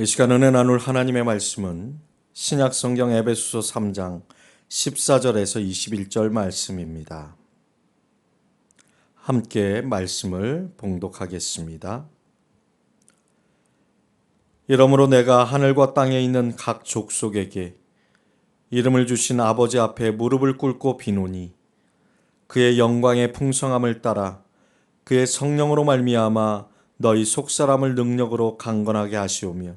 이 시간 은혜 나눌 하나님의 말씀은 신약 성경 에베소서 3장 14절에서 21절 말씀입니다. 함께 말씀을 봉독하겠습니다. 이러므로 내가 하늘과 땅에 있는 각 족속에게 이름을 주신 아버지 앞에 무릎을 꿇고 비노니 그의 영광의 풍성함을 따라 그의 성령으로 말미암아 너희 속사람을 능력으로 강건하게 하시오며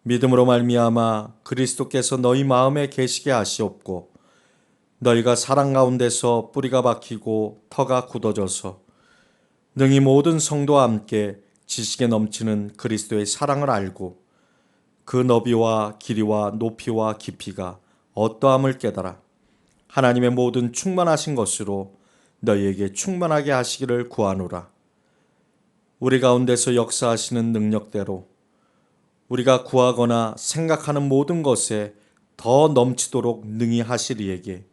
믿음으로 말미암아 그리스도께서 너희 마음에 계시게 하시옵고 너희가 사랑 가운데서 뿌리가 박히고 터가 굳어져서 능히 모든 성도와 함께 지식에 넘치는 그리스도의 사랑을 알고 그 너비와 길이와 높이와 깊이가 어떠함을 깨달아 하나님의 모든 충만하신 것으로 너희에게 충만하게 하시기를 구하노라. 우리 가운데서 역사하시는 능력대로 우리가 구하거나 생각하는 모든 것에 더 넘치도록 능히 하시리에게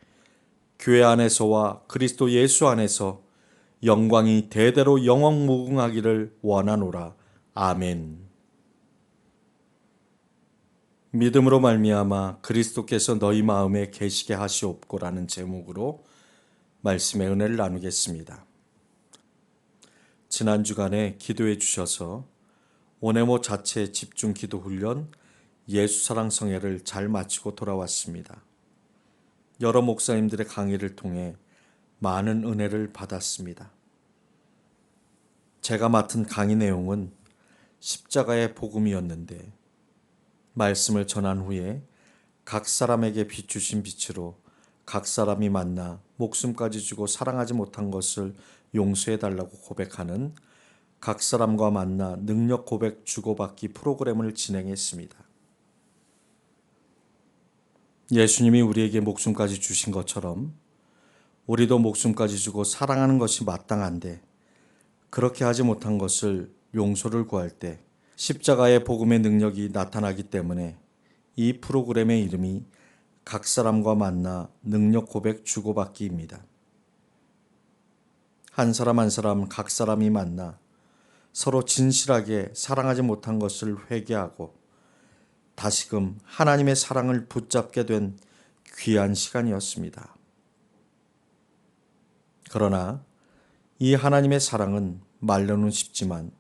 교회 안에서와 그리스도 예수 안에서 영광이 대대로 영원무궁하기를 원하노라. 아멘. 믿음으로 말미암아 그리스도께서 너희 마음에 계시게 하시옵고라는 제목으로 말씀의 은혜를 나누겠습니다. 지난 주간에 기도해 주셔서 오네모 자체 집중 기도 훈련 예수사랑 성회를 잘 마치고 돌아왔습니다. 여러 목사님들의 강의를 통해 많은 은혜를 받았습니다. 제가 맡은 강의 내용은 십자가의 복음이었는데 말씀을 전한 후에 각 사람에게 비추신 빛으로 각 사람이 만나 목숨까지 주고 사랑하지 못한 것을 용서해달라고 고백하는 각 사람과 만나 능력 고백 주고받기 프로그램을 진행했습니다. 예수님이 우리에게 목숨까지 주신 것처럼 우리도 목숨까지 주고 사랑하는 것이 마땅한데 그렇게 하지 못한 것을 용서를 구할 때 십자가의 복음의 능력이 나타나기 때문에 이 프로그램의 이름이 각 사람과 만나 능력 고백 주고받기입니다. 한 사람 한 사람 각 사람이 만나 서로 진실하게 사랑하지 못한 것을 회개하고 다시금 하나님의 사랑을 붙잡게 된 귀한 시간이었습니다. 그러나 이 하나님의 사랑은 말로는 쉽지만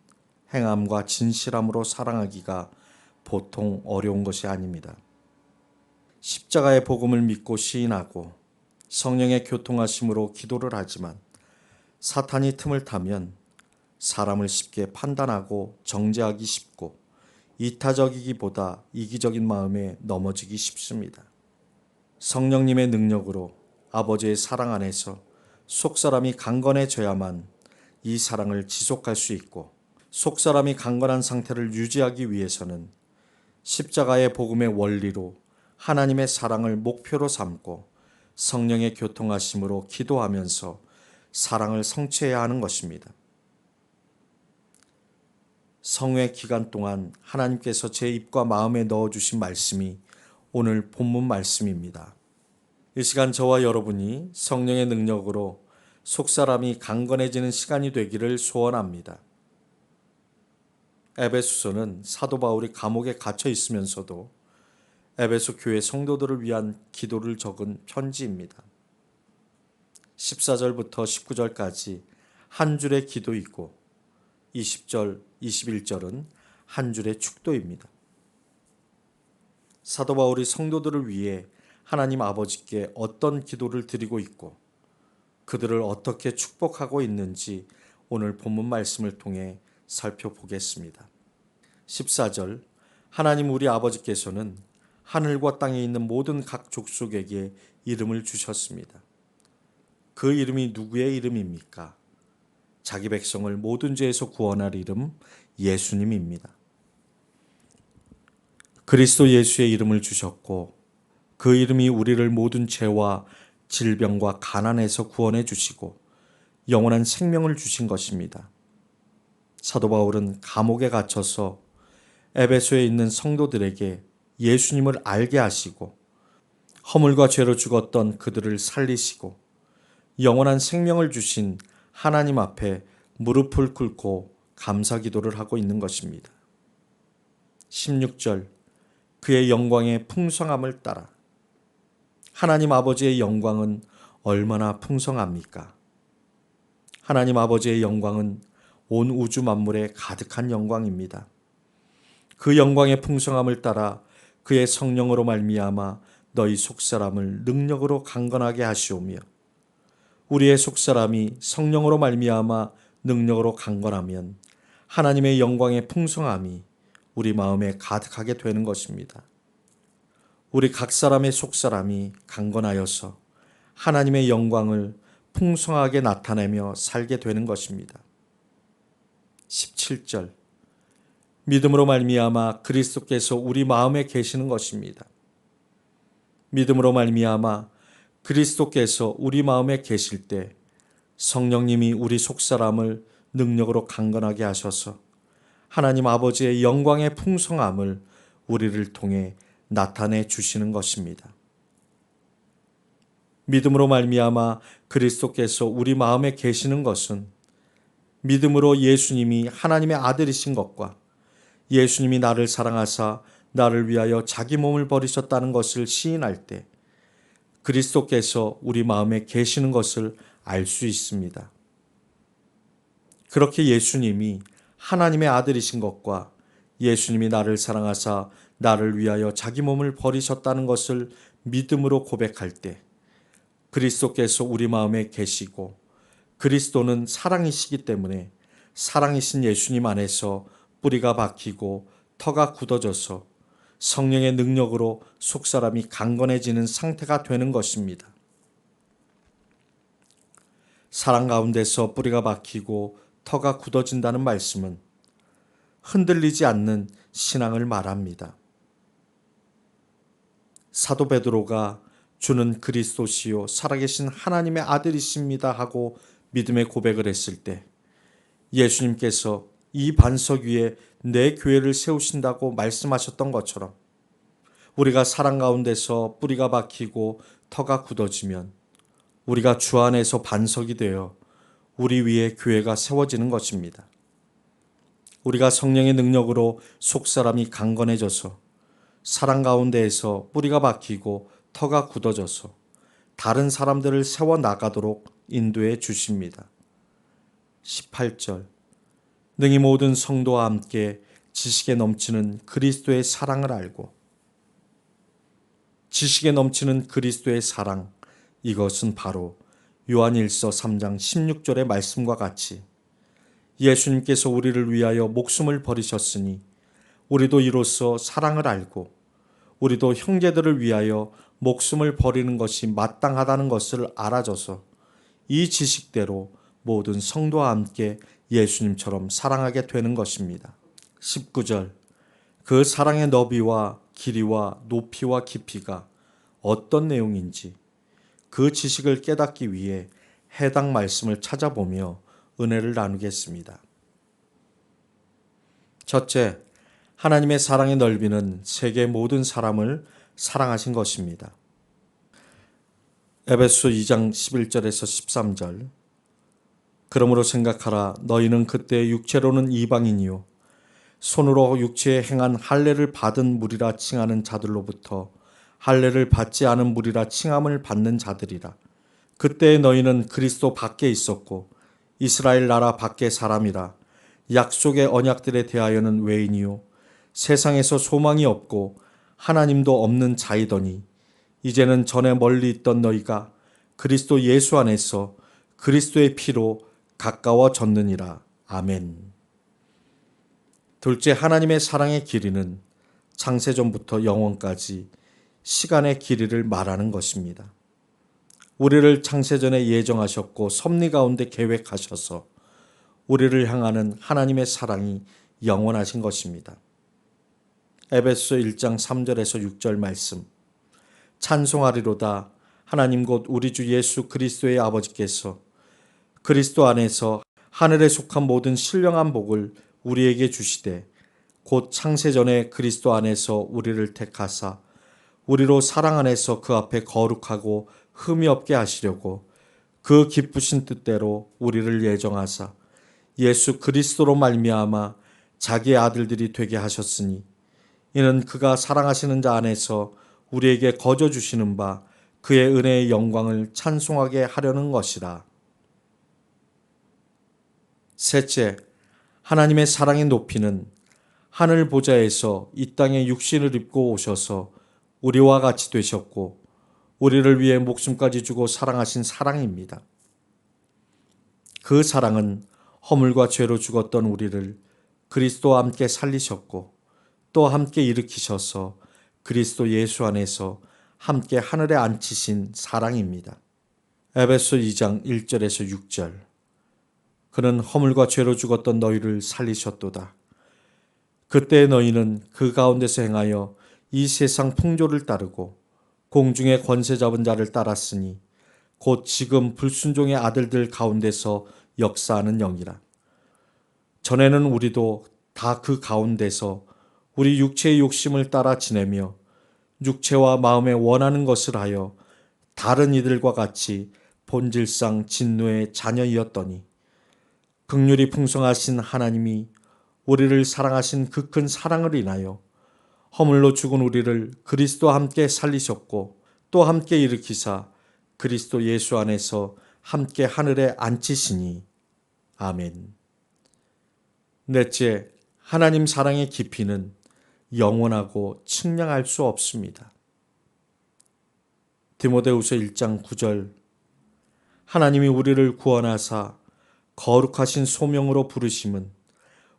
행함과 진실함으로 사랑하기가 보통 어려운 것이 아닙니다. 십자가의 복음을 믿고 시인하고 성령의 교통하심으로 기도를 하지만 사탄이 틈을 타면 사람을 쉽게 판단하고 정죄하기 쉽고 이타적이기보다 이기적인 마음에 넘어지기 쉽습니다. 성령님의 능력으로 아버지의 사랑 안에서 속사람이 강건해져야만 이 사랑을 지속할 수 있고 속사람이 강건한 상태를 유지하기 위해서는 십자가의 복음의 원리로 하나님의 사랑을 목표로 삼고 성령의 교통하심으로 기도하면서 사랑을 성취해야 하는 것입니다. 성회 기간 동안 하나님께서 제 입과 마음에 넣어주신 말씀이 오늘 본문 말씀입니다. 이 시간 저와 여러분이 성령의 능력으로 속사람이 강건해지는 시간이 되기를 소원합니다. 에베소서는 사도 바울이 감옥에 갇혀 있으면서도 에베소 교회 성도들을 위한 기도를 적은 편지입니다. 14절부터 19절까지 한 줄의 기도이고 20절, 21절은 한 줄의 축도입니다. 사도 바울이 성도들을 위해 하나님 아버지께 어떤 기도를 드리고 있고 그들을 어떻게 축복하고 있는지 오늘 본문 말씀을 통해 살펴보겠습니다. 14절, 하나님 우리 아버지께서는 하늘과 땅에 있는 모든 각 족속에게 이름을 주셨습니다. 그 이름이 누구의 이름입니까? 자기 백성을 모든 죄에서 구원할 이름 예수님입니다. 그리스도 예수의 이름을 주셨고 그 이름이 우리를 모든 죄와 질병과 가난에서 구원해 주시고 영원한 생명을 주신 것입니다. 사도 바울은 감옥에 갇혀서 에베소에 있는 성도들에게 예수님을 알게 하시고 허물과 죄로 죽었던 그들을 살리시고 영원한 생명을 주신 하나님 앞에 무릎을 꿇고 감사 기도를 하고 있는 것입니다. 16절 그의 영광의 풍성함을 따라. 하나님 아버지의 영광은 얼마나 풍성합니까? 하나님 아버지의 영광은 온 우주 만물에 가득한 영광입니다. 그 영광의 풍성함을 따라 그의 성령으로 말미암아 너희 속사람을 능력으로 강건하게 하시오며, 우리의 속사람이 성령으로 말미암아 능력으로 강건하면 하나님의 영광의 풍성함이 우리 마음에 가득하게 되는 것입니다. 우리 각 사람의 속사람이 강건하여서 하나님의 영광을 풍성하게 나타내며 살게 되는 것입니다. 17절 믿음으로 말미암아 그리스도께서 우리 마음에 계시는 것입니다. 믿음으로 말미암아 그리스도께서 우리 마음에 계실 때 성령님이 우리 속사람을 능력으로 강건하게 하셔서 하나님 아버지의 영광의 풍성함을 우리를 통해 나타내 주시는 것입니다. 믿음으로 말미암아 그리스도께서 우리 마음에 계시는 것은 믿음으로 예수님이 하나님의 아들이신 것과 예수님이 나를 사랑하사 나를 위하여 자기 몸을 버리셨다는 것을 시인할 때 그리스도께서 우리 마음에 계시는 것을 알 수 있습니다. 그렇게 예수님이 하나님의 아들이신 것과 예수님이 나를 사랑하사 나를 위하여 자기 몸을 버리셨다는 것을 믿음으로 고백할 때 그리스도께서 우리 마음에 계시고, 그리스도는 사랑이시기 때문에 사랑이신 예수님 안에서 뿌리가 박히고 터가 굳어져서 성령의 능력으로 속사람이 강건해지는 상태가 되는 것입니다. 사랑 가운데서 뿌리가 박히고 터가 굳어진다는 말씀은 흔들리지 않는 신앙을 말합니다. 사도 베드로가 주는 그리스도시요 살아계신 하나님의 아들이십니다 하고 믿음의 고백을 했을 때 예수님께서 이 반석 위에 내 교회를 세우신다고 말씀하셨던 것처럼 우리가 사랑 가운데서 뿌리가 박히고 터가 굳어지면 우리가 주 안에서 반석이 되어 우리 위에 교회가 세워지는 것입니다. 우리가 성령의 능력으로 속사람이 강건해져서 사랑 가운데에서 뿌리가 박히고 터가 굳어져서 다른 사람들을 세워나가도록 인도해 주십니다. 18절 능히 모든 성도와 함께 지식에 넘치는 그리스도의 사랑을 알고. 지식에 넘치는 그리스도의 사랑, 이것은 바로 요한일서 3장 16절의 말씀과 같이 예수님께서 우리를 위하여 목숨을 버리셨으니 우리도 이로써 사랑을 알고 우리도 형제들을 위하여 목숨을 버리는 것이 마땅하다는 것을 알아줘서 이 지식대로 모든 성도와 함께 예수님처럼 사랑하게 되는 것입니다. 19절 그 사랑의 너비와 길이와 높이와 깊이가 어떤 내용인지 그 지식을 깨닫기 위해 해당 말씀을 찾아보며 은혜를 나누겠습니다. 첫째, 하나님의 사랑의 넓이는 세계 모든 사람을 사랑하신 것입니다. 에베소 2장 11절에서 13절 그러므로 생각하라 너희는 그때 육체로는 이방인이요 손으로 육체에 행한 할례를 받은 무리라 칭하는 자들로부터 할례를 받지 않은 무리라 칭함을 받는 자들이라. 그때 너희는 그리스도 밖에 있었고 이스라엘 나라 밖의 사람이라. 약속의 언약들에 대하여는 외인이요 세상에서 소망이 없고 하나님도 없는 자이더니 이제는 전에 멀리 있던 너희가 그리스도 예수 안에서 그리스도의 피로 가까워졌느니라. 아멘. 둘째, 하나님의 사랑의 길이는 창세전부터 영원까지 시간의 길이를 말하는 것입니다. 우리를 창세전에 예정하셨고 섭리 가운데 계획하셔서 우리를 향하는 하나님의 사랑이 영원하신 것입니다. 에베소 1장 3절에서 6절 말씀 찬송하리로다 하나님 곧 우리 주 예수 그리스도의 아버지께서 그리스도 안에서 하늘에 속한 모든 신령한 복을 우리에게 주시되 곧 창세전에 그리스도 안에서 우리를 택하사 우리로 사랑 안에서 그 앞에 거룩하고 흠이 없게 하시려고 그 기쁘신 뜻대로 우리를 예정하사 예수 그리스도로 말미암아 자기의 아들들이 되게 하셨으니 이는 그가 사랑하시는 자 안에서 우리에게 거저 주시는 바 그의 은혜의 영광을 찬송하게 하려는 것이라. 셋째, 하나님의 사랑의 높이는 하늘 보좌에서 이 땅에 육신을 입고 오셔서 우리와 같이 되셨고 우리를 위해 목숨까지 주고 사랑하신 사랑입니다. 그 사랑은 허물과 죄로 죽었던 우리를 그리스도와 함께 살리셨고 또 함께 일으키셔서 그리스도 예수 안에서 함께 하늘에 앉히신 사랑입니다. 에베소 2장 1절에서 6절. 그는 허물과 죄로 죽었던 너희를 살리셨도다. 그때 너희는 그 가운데서 행하여 이 세상 풍조를 따르고 공중의 권세 잡은 자를 따랐으니 곧 지금 불순종의 아들들 가운데서 역사하는 영이라. 전에는 우리도 다 그 가운데서 우리 육체의 욕심을 따라 지내며 육체와 마음에 원하는 것을 하여 다른 이들과 같이 본질상 진노의 자녀이었더니 긍휼이 풍성하신 하나님이 우리를 사랑하신 그 큰 사랑을 인하여 허물로 죽은 우리를 그리스도와 함께 살리셨고 또 함께 일으키사 그리스도 예수 안에서 함께 하늘에 앉히시니. 아멘. 넷째, 하나님 사랑의 깊이는 영원하고 측량할 수 없습니다. 디모데후서 1장 9절. 하나님이 우리를 구원하사 거룩하신 소명으로 부르심은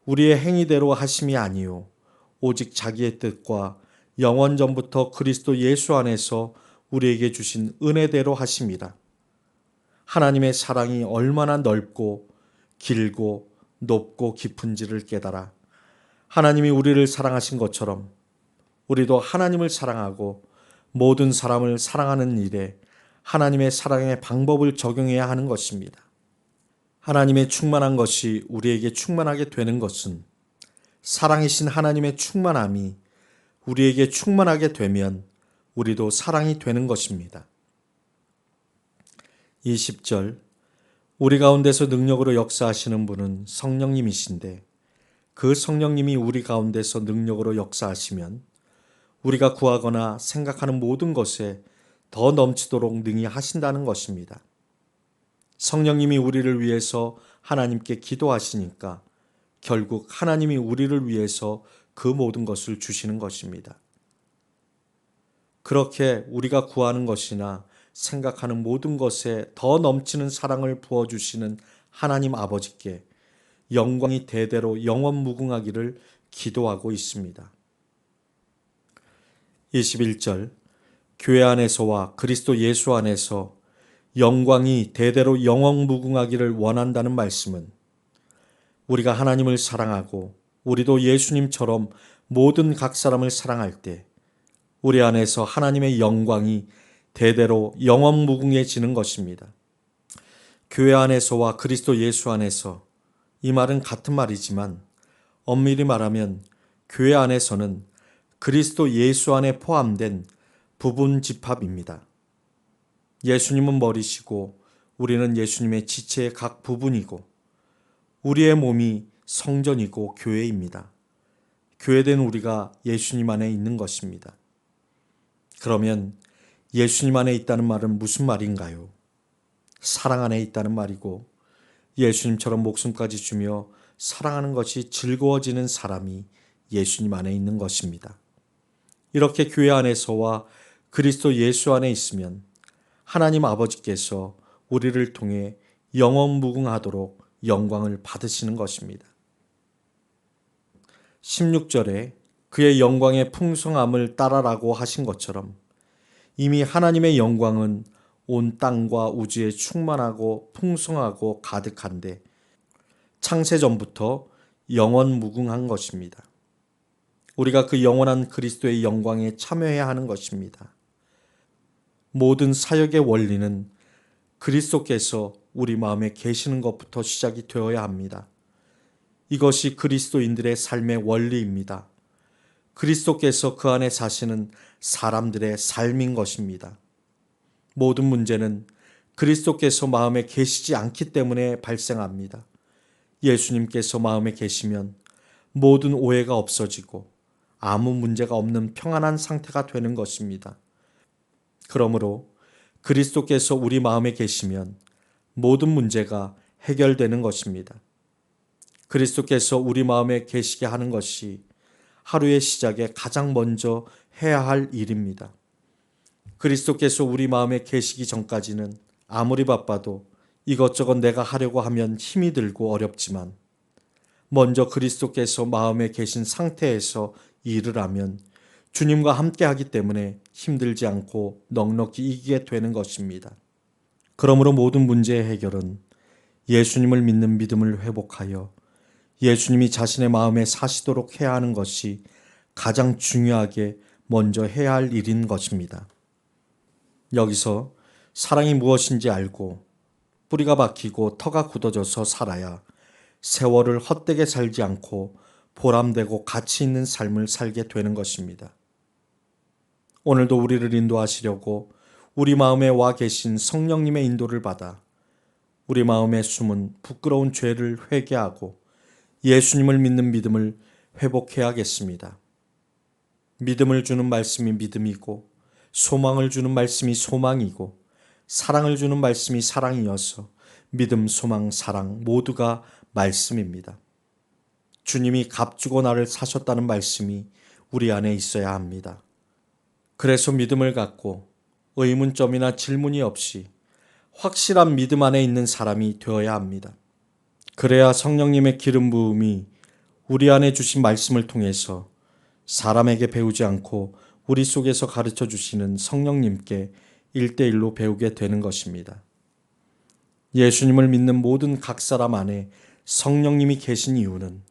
우리의 행위대로 하심이 아니요 오직 자기의 뜻과 영원 전부터 그리스도 예수 안에서 우리에게 주신 은혜대로 하심이라. 하나님의 사랑이 얼마나 넓고 길고 높고 깊은지를 깨달아 하나님이 우리를 사랑하신 것처럼 우리도 하나님을 사랑하고 모든 사람을 사랑하는 일에 하나님의 사랑의 방법을 적용해야 하는 것입니다. 하나님의 충만한 것이 우리에게 충만하게 되는 것은 사랑이신 하나님의 충만함이 우리에게 충만하게 되면 우리도 사랑이 되는 것입니다. 20절. 우리 가운데서 능력으로 역사하시는 분은 성령님이신데 그 성령님이 우리 가운데서 능력으로 역사하시면 우리가 구하거나 생각하는 모든 것에 더 넘치도록 능히 하신다는 것입니다. 성령님이 우리를 위해서 하나님께 기도하시니까 결국 하나님이 우리를 위해서 그 모든 것을 주시는 것입니다. 그렇게 우리가 구하는 것이나 생각하는 모든 것에 더 넘치는 사랑을 부어주시는 하나님 아버지께 영광이 대대로 영원 무궁하기를 기도하고 있습니다. 21절. 교회 안에서와 그리스도 예수 안에서 영광이 대대로 영원 무궁하기를 원한다는 말씀은 우리가 하나님을 사랑하고 우리도 예수님처럼 모든 각 사람을 사랑할 때 우리 안에서 하나님의 영광이 대대로 영원 무궁해지는 것입니다. 교회 안에서와 그리스도 예수 안에서, 이 말은 같은 말이지만 엄밀히 말하면 교회 안에서는 그리스도 예수 안에 포함된 부분 집합입니다. 예수님은 머리시고 우리는 예수님의 지체의 각 부분이고 우리의 몸이 성전이고 교회입니다. 교회된 우리가 예수님 안에 있는 것입니다. 그러면 예수님 안에 있다는 말은 무슨 말인가요? 사랑 안에 있다는 말이고 예수님처럼 목숨까지 주며 사랑하는 것이 즐거워지는 사람이 예수님 안에 있는 것입니다. 이렇게 교회 안에서와 그리스도 예수 안에 있으면 하나님 아버지께서 우리를 통해 영원 무궁하도록 영광을 받으시는 것입니다. 16절에 그의 영광의 풍성함을 따라라고 하신 것처럼 이미 하나님의 영광은 온 땅과 우주에 충만하고 풍성하고 가득한데 창세전부터 영원 무궁한 것입니다. 우리가 그 영원한 그리스도의 영광에 참여해야 하는 것입니다. 모든 사역의 원리는 그리스도께서 우리 마음에 계시는 것부터 시작이 되어야 합니다. 이것이 그리스도인들의 삶의 원리입니다. 그리스도께서 그 안에 사시는 사람들의 삶인 것입니다. 모든 문제는 그리스도께서 마음에 계시지 않기 때문에 발생합니다. 예수님께서 마음에 계시면 모든 오해가 없어지고 아무 문제가 없는 평안한 상태가 되는 것입니다. 그러므로 그리스도께서 우리 마음에 계시면 모든 문제가 해결되는 것입니다. 그리스도께서 우리 마음에 계시게 하는 것이 하루의 시작에 가장 먼저 해야 할 일입니다. 그리스도께서 우리 마음에 계시기 전까지는 아무리 바빠도 이것저것 내가 하려고 하면 힘이 들고 어렵지만 먼저 그리스도께서 마음에 계신 상태에서 일을 하면 주님과 함께 하기 때문에 힘들지 않고 넉넉히 이기게 되는 것입니다. 그러므로 모든 문제의 해결은 예수님을 믿는 믿음을 회복하여 예수님이 자신의 마음에 사시도록 해야 하는 것이 가장 중요하게 먼저 해야 할 일인 것입니다. 여기서 사랑이 무엇인지 알고 뿌리가 박히고 터가 굳어져서 살아야 세월을 헛되게 살지 않고 보람되고 가치 있는 삶을 살게 되는 것입니다. 오늘도 우리를 인도하시려고 우리 마음에 와 계신 성령님의 인도를 받아 우리 마음에 숨은 부끄러운 죄를 회개하고 예수님을 믿는 믿음을 회복해야겠습니다. 믿음을 주는 말씀이 믿음이고 소망을 주는 말씀이 소망이고 사랑을 주는 말씀이 사랑이어서 믿음, 소망, 사랑 모두가 말씀입니다. 주님이 값주고 나를 사셨다는 말씀이 우리 안에 있어야 합니다. 그래서 믿음을 갖고 의문점이나 질문이 없이 확실한 믿음 안에 있는 사람이 되어야 합니다. 그래야 성령님의 기름 부음이 우리 안에 주신 말씀을 통해서 사람에게 배우지 않고 우리 속에서 가르쳐 주시는 성령님께 1대1로 배우게 되는 것입니다. 예수님을 믿는 모든 각 사람 안에 성령님이 계신 이유는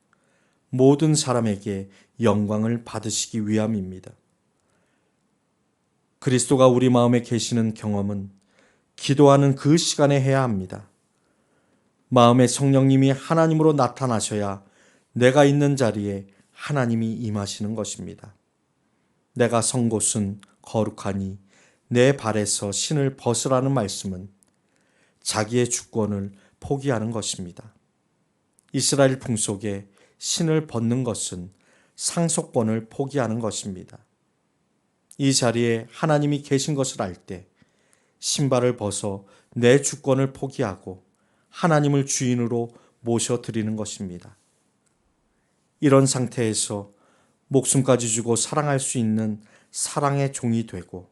모든 사람에게 영광을 받으시기 위함입니다. 그리스도가 우리 마음에 계시는 경험은 기도하는 그 시간에 해야 합니다. 마음에 성령님이 하나님으로 나타나셔야 내가 있는 자리에 하나님이 임하시는 것입니다. 내가 선 곳은 거룩하니 내 발에서 신을 벗으라는 말씀은 자기의 주권을 포기하는 것입니다. 이스라엘 풍속에 신을 벗는 것은 상속권을 포기하는 것입니다. 이 자리에 하나님이 계신 것을 알 때 신발을 벗어 내 주권을 포기하고 하나님을 주인으로 모셔드리는 것입니다. 이런 상태에서 목숨까지 주고 사랑할 수 있는 사랑의 종이 되고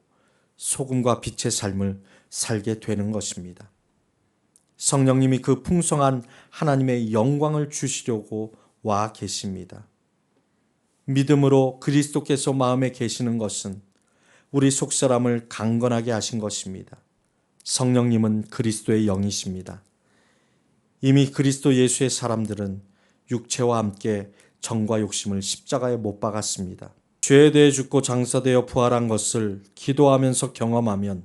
소금과 빛의 삶을 살게 되는 것입니다. 성령님이 그 풍성한 하나님의 영광을 주시려고 와 계십니다. 믿음으로 그리스도께서 마음에 계시는 것은 우리 속사람을 강건하게 하신 것입니다. 성령님은 그리스도의 영이십니다. 이미 그리스도 예수의 사람들은 육체와 함께 정과 욕심을 십자가에 못 박았습니다. 죄에 대해 죽고 장사되어 부활한 것을 기도하면서 경험하면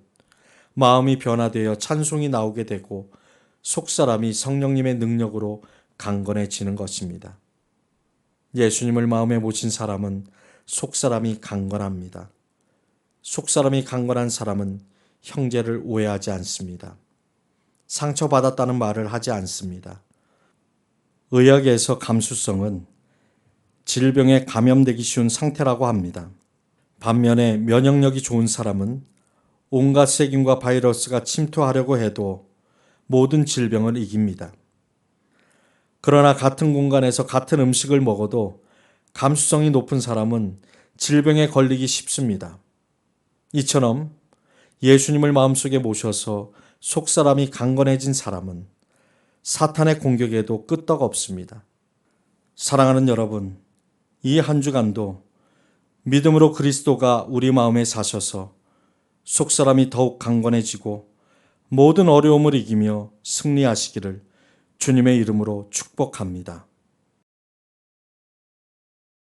마음이 변화되어 찬송이 나오게 되고 속사람이 성령님의 능력으로 강건해지는 것입니다. 예수님을 마음에 모신 사람은 속사람이 강건합니다. 속사람이 강건한 사람은 형제를 오해하지 않습니다. 상처받았다는 말을 하지 않습니다. 의학에서 감수성은 질병에 감염되기 쉬운 상태라고 합니다. 반면에 면역력이 좋은 사람은 온갖 세균과 바이러스가 침투하려고 해도 모든 질병을 이깁니다. 그러나 같은 공간에서 같은 음식을 먹어도 감수성이 높은 사람은 질병에 걸리기 쉽습니다. 이처럼 예수님을 마음속에 모셔서 속사람이 강건해진 사람은 사탄의 공격에도 끄떡 없습니다. 사랑하는 여러분, 이 한 주간도 믿음으로 그리스도가 우리 마음에 사셔서 속사람이 더욱 강건해지고 모든 어려움을 이기며 승리하시기를 주님의 이름으로 축복합니다.